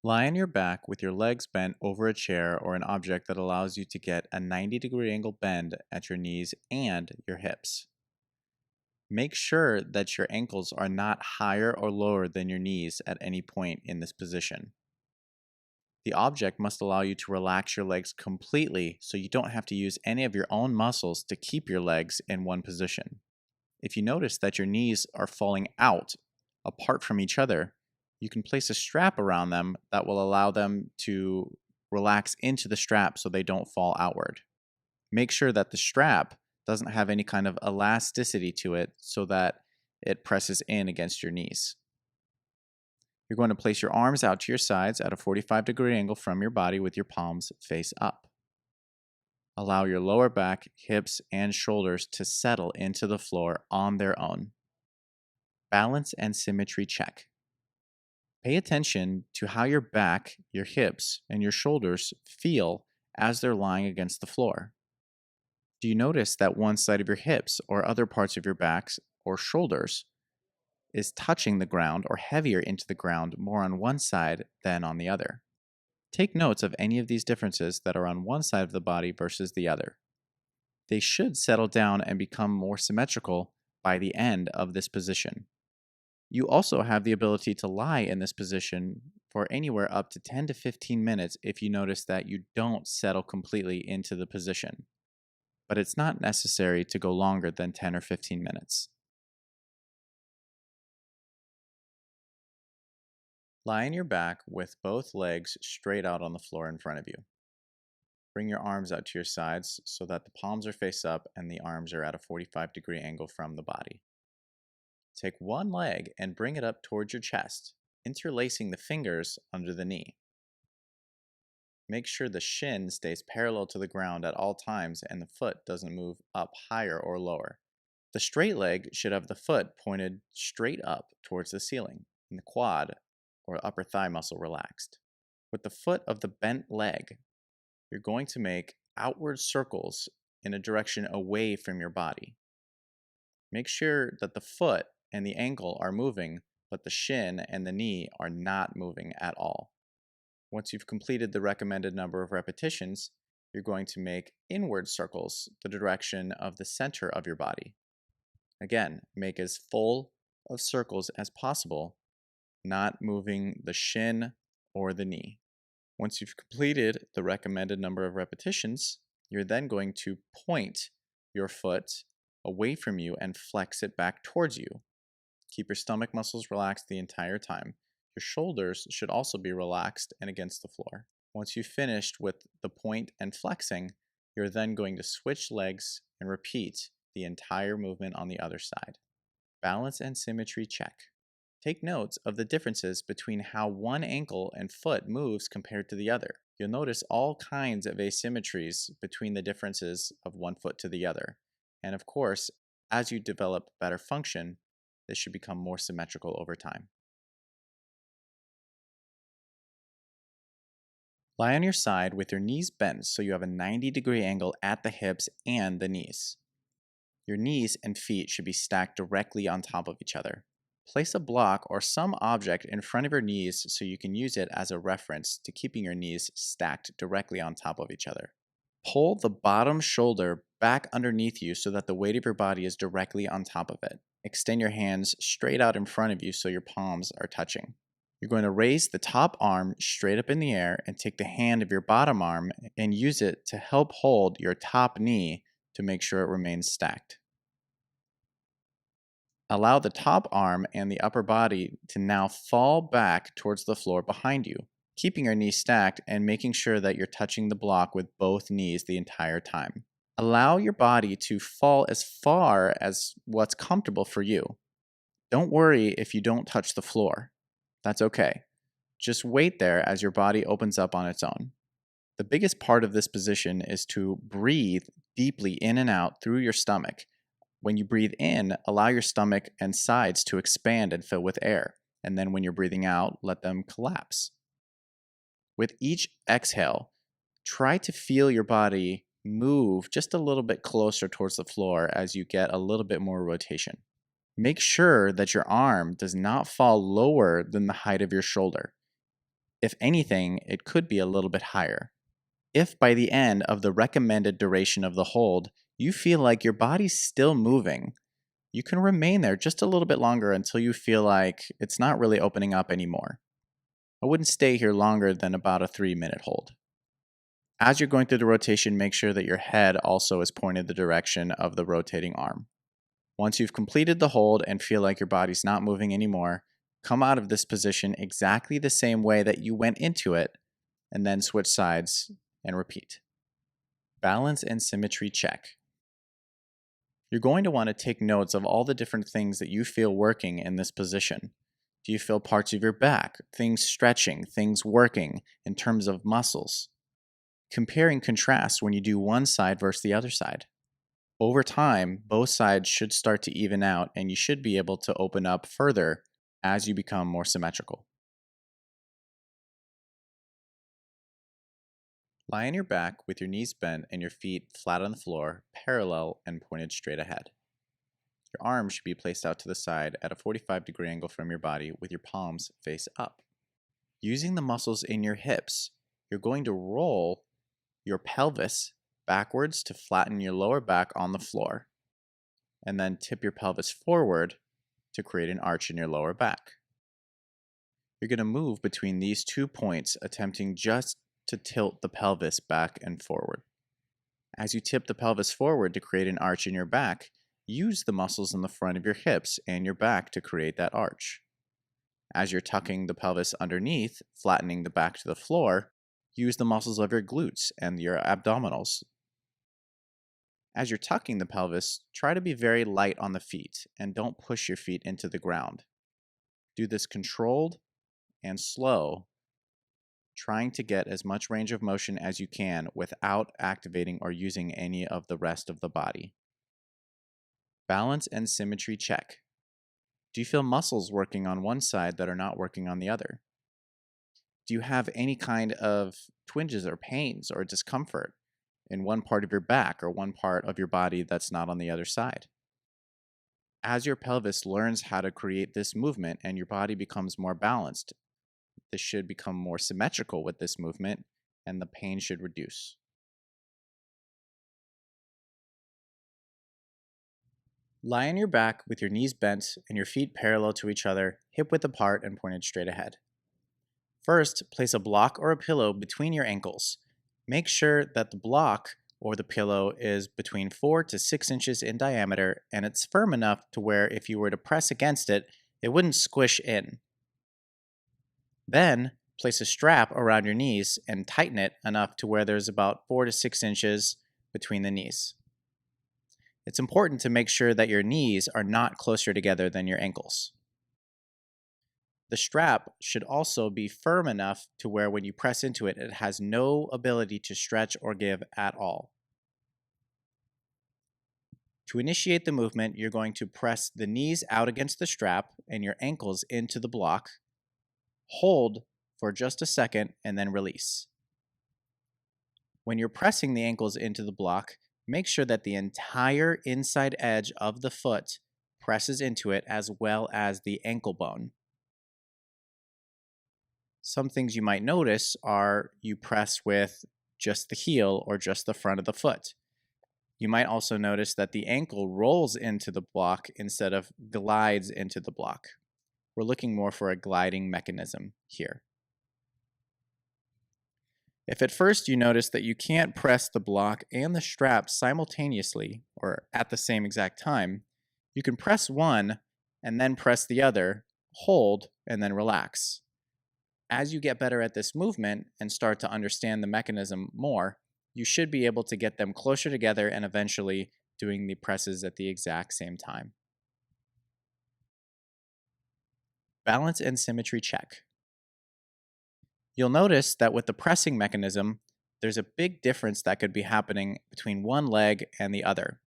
Lie on your back with your legs bent over a chair or an object that allows you to get a 90-degree angle bend at your knees and your hips. Make sure that your ankles are not higher or lower than your knees at any point in this position. The object must allow you to relax your legs completely so you don't have to use any of your own muscles to keep your legs in one position. If you notice that your knees are falling out apart from each other, you can place a strap around them that will allow them to relax into the strap so they don't fall outward. Make sure that the strap doesn't have any kind of elasticity to it so that it presses in against your knees. You're going to place your arms out to your sides at a 45-degree angle from your body with your palms face up. Allow your lower back, hips, and shoulders to settle into the floor on their own. Balance and symmetry check. Pay attention to how your back, your hips, and your shoulders feel as they're lying against the floor. Do you notice that one side of your hips or other parts of your backs or shoulders is touching the ground or heavier into the ground more on one side than on the other? Take notes of any of these differences that are on one side of the body versus the other. They should settle down and become more symmetrical by the end of this position. You also have the ability to lie in this position for anywhere up to 10 to 15 minutes if you notice that you don't settle completely into the position. But it's not necessary to go longer than 10 or 15 minutes. Lie on your back with both legs straight out on the floor in front of you. Bring your arms out to your sides so that the palms are face up and the arms are at a 45-degree angle from the body. Take one leg and bring it up towards your chest, interlacing the fingers under the knee. Make sure the shin stays parallel to the ground at all times and the foot doesn't move up higher or lower. The straight leg should have the foot pointed straight up towards the ceiling and the quad or upper thigh muscle relaxed. With the foot of the bent leg, you're going to make outward circles in a direction away from your body. Make sure that the foot and the ankle are moving, but the shin and the knee are not moving at all. Once you've completed the recommended number of repetitions, you're going to make inward circles the direction of the center of your body. Again, make as full of circles as possible, not moving the shin or the knee. Once you've completed the recommended number of repetitions, you're then going to point your foot away from you and flex it back towards you. Keep your stomach muscles relaxed the entire time. Your shoulders should also be relaxed and against the floor. Once you've finished with the point and flexing, you're then going to switch legs and repeat the entire movement on the other side. Balance and symmetry check. Take notes of the differences between how one ankle and foot moves compared to the other. You'll notice all kinds of asymmetries between the differences of one foot to the other. And of course, as you develop better function, this should become more symmetrical over time. Lie on your side with your knees bent so you have a 90-degree angle at the hips and the knees. Your knees and feet should be stacked directly on top of each other. Place a block or some object in front of your knees so you can use it as a reference to keeping your knees stacked directly on top of each other. Pull the bottom shoulder back underneath you so that the weight of your body is directly on top of it. Extend your hands straight out in front of you so your palms are touching. You're going to raise the top arm straight up in the air and take the hand of your bottom arm and use it to help hold your top knee to make sure it remains stacked. Allow the top arm and the upper body to now fall back towards the floor behind you, keeping your knees stacked and making sure that you're touching the block with both knees the entire time. Allow your body to fall as far as what's comfortable for you. Don't worry if you don't touch the floor. That's okay. Just wait there as your body opens up on its own. The biggest part of this position is to breathe deeply in and out through your stomach. When you breathe in, allow your stomach and sides to expand and fill with air. And then when you're breathing out, let them collapse. With each exhale, try to feel your body move just a little bit closer towards the floor as you get a little bit more rotation. Make sure that your arm does not fall lower than the height of your shoulder. If anything, it could be a little bit higher. If by the end of the recommended duration of the hold, you feel like your body's still moving, you can remain there just a little bit longer until you feel like it's not really opening up anymore. I wouldn't stay here longer than about a 3-minute hold. As you're going through the rotation, make sure that your head also is pointed the direction of the rotating arm. Once you've completed the hold and feel like your body's not moving anymore, come out of this position exactly the same way that you went into it, and then switch sides and repeat. Balance and symmetry check. You're going to want to take notes of all the different things that you feel working in this position. Do you feel parts of your back, things stretching, things working in terms of muscles? Compare and contrast when you do one side versus the other side. Over time, both sides should start to even out, and you should be able to open up further as you become more symmetrical. Lie on your back with your knees bent and your feet flat on the floor, parallel and pointed straight ahead. Your arms should be placed out to the side at a 45-degree angle from your body with your palms face up. Using the muscles in your hips, you're going to roll your pelvis backwards to flatten your lower back on the floor, and then tip your pelvis forward to create an arch in your lower back. You're going to move between these 2 points, attempting just to tilt the pelvis back and forward. As you tip the pelvis forward to create an arch in your back, use the muscles in the front of your hips and your back to create that arch. As you're tucking the pelvis underneath, flattening the back to the floor, use the muscles of your glutes and your abdominals. As you're tucking the pelvis, try to be very light on the feet and don't push your feet into the ground. Do this controlled and slow, trying to get as much range of motion as you can without activating or using any of the rest of the body. Balance and symmetry check. Do you feel muscles working on one side that are not working on the other? Do you have any kind of twinges or pains or discomfort in one part of your back or one part of your body that's not on the other side? As your pelvis learns how to create this movement and your body becomes more balanced, this should become more symmetrical with this movement and the pain should reduce. Lie on your back with your knees bent and your feet parallel to each other, hip width apart and pointed straight ahead. First, place a block or a pillow between your ankles. Make sure that the block or the pillow is between 4 to 6 inches in diameter and it's firm enough to where if you were to press against it, it wouldn't squish in. Then, place a strap around your knees and tighten it enough to where there's about 4 to 6 inches between the knees. It's important to make sure that your knees are not closer together than your ankles. The strap should also be firm enough to where when you press into it, it has no ability to stretch or give at all. To initiate the movement, you're going to press the knees out against the strap and your ankles into the block. Hold for just a second and then release. When you're pressing the ankles into the block, make sure that the entire inside edge of the foot presses into it as well as the ankle bone. Some things you might notice are you press with just the heel or just the front of the foot. You might also notice that the ankle rolls into the block instead of glides into the block. We're looking more for a gliding mechanism here. If at first you notice that you can't press the block and the strap simultaneously or at the same exact time, you can press one and then press the other, hold, and then relax. As you get better at this movement and start to understand the mechanism more, you should be able to get them closer together and eventually doing the presses at the exact same time. Balance and symmetry check. You'll notice that with the pressing mechanism, there's a big difference that could be happening between one leg and the other.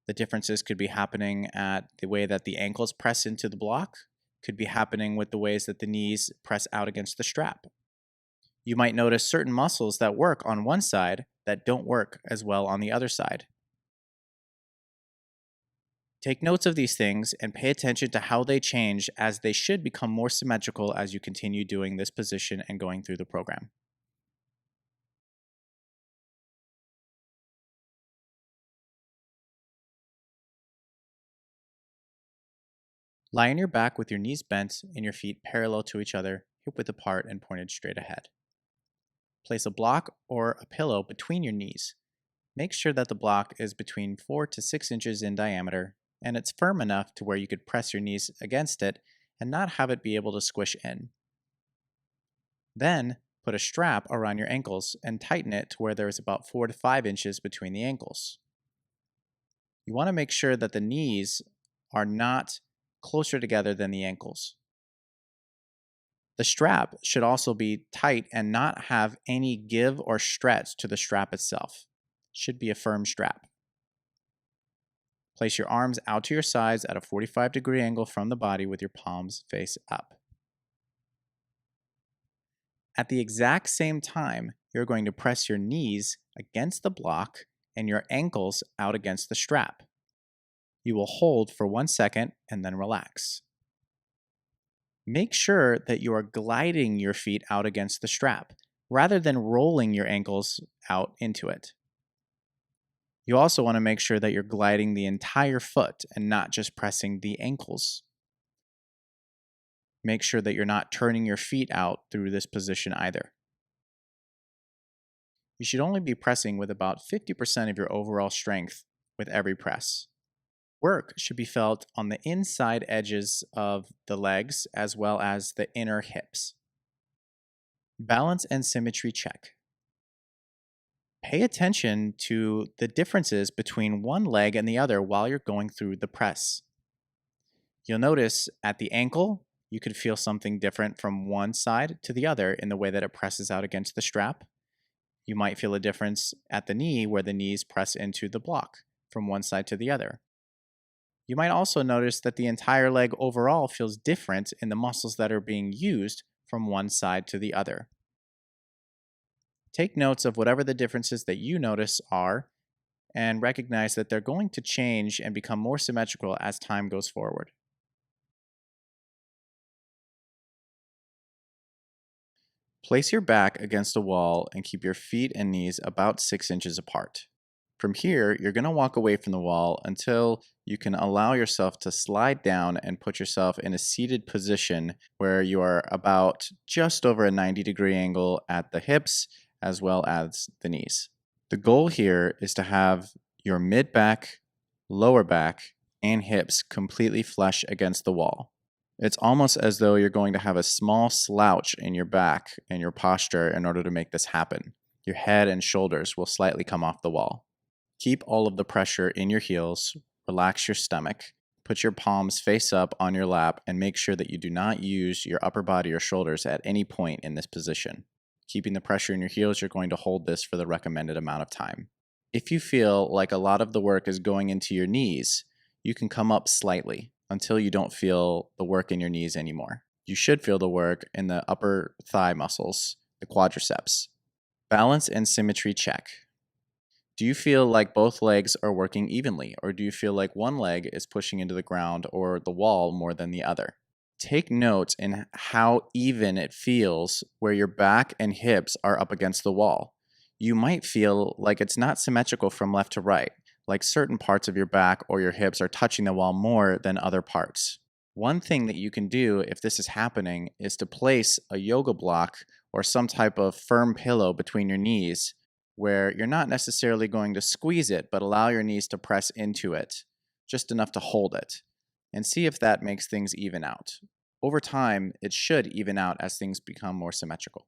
The differences could be happening at the way that the ankles press into the block, could be happening with the ways that the knees press out against the strap. You might notice certain muscles that work on one side that don't work as well on the other side. Take notes of these things and pay attention to how they change, as they should become more symmetrical as you continue doing this position and going through the program. Lie on your back with your knees bent and your feet parallel to each other, hip width apart and pointed straight ahead. Place a block or a pillow between your knees. Make sure that the block is between 4 to 6 inches in diameter and it's firm enough to where you could press your knees against it and not have it be able to squish in. Then, put a strap around your ankles and tighten it to where there is about 4 to 5 inches between the ankles. You want to make sure that the knees are not closer together than the ankles. The strap should also be tight and not have any give or stretch to the strap itself. It should be a firm strap. Place your arms out to your sides at a 45-degree angle from the body with your palms face up. At the exact same time, you're going to press your knees against the block and your ankles out against the strap. You will hold for 1 second and then relax. Make sure that you are gliding your feet out against the strap rather than rolling your ankles out into it. You also want to make sure that you're gliding the entire foot and not just pressing the ankles. Make sure that you're not turning your feet out through this position either. You should only be pressing with about 50% of your overall strength with every press. Work should be felt on the inside edges of the legs as well as the inner hips. Balance and symmetry check. Pay attention to the differences between one leg and the other while you're going through the press. You'll notice at the ankle, you could feel something different from one side to the other in the way that it presses out against the strap. You might feel a difference at the knee where the knees press into the block from one side to the other. You might also notice that the entire leg overall feels different in the muscles that are being used from one side to the other. Take notes of whatever the differences that you notice are and recognize that they're going to change and become more symmetrical as time goes forward. Place your back against a wall and keep your feet and knees about 6 inches apart. From here, you're going to walk away from the wall until you can allow yourself to slide down and put yourself in a seated position where you are about just over a 90-degree angle at the hips as well as the knees. The goal here is to have your mid-back, lower back, and hips completely flush against the wall. It's almost as though you're going to have a small slouch in your back and your posture in order to make this happen. Your head and shoulders will slightly come off the wall. Keep all of the pressure in your heels, relax your stomach, put your palms face up on your lap, and make sure that you do not use your upper body or shoulders at any point in this position. Keeping the pressure in your heels, you're going to hold this for the recommended amount of time. If you feel like a lot of the work is going into your knees, you can come up slightly until you don't feel the work in your knees anymore. You should feel the work in the upper thigh muscles, the quadriceps. Balance and symmetry check. Do you feel like both legs are working evenly, or do you feel like one leg is pushing into the ground or the wall more than the other? Take notes in how even it feels where your back and hips are up against the wall. You might feel like it's not symmetrical from left to right, like certain parts of your back or your hips are touching the wall more than other parts. One thing that you can do if this is happening is to place a yoga block or some type of firm pillow between your knees where you're not necessarily going to squeeze it, but allow your knees to press into it, just enough to hold it, and see if that makes things even out. Over time, it should even out as things become more symmetrical.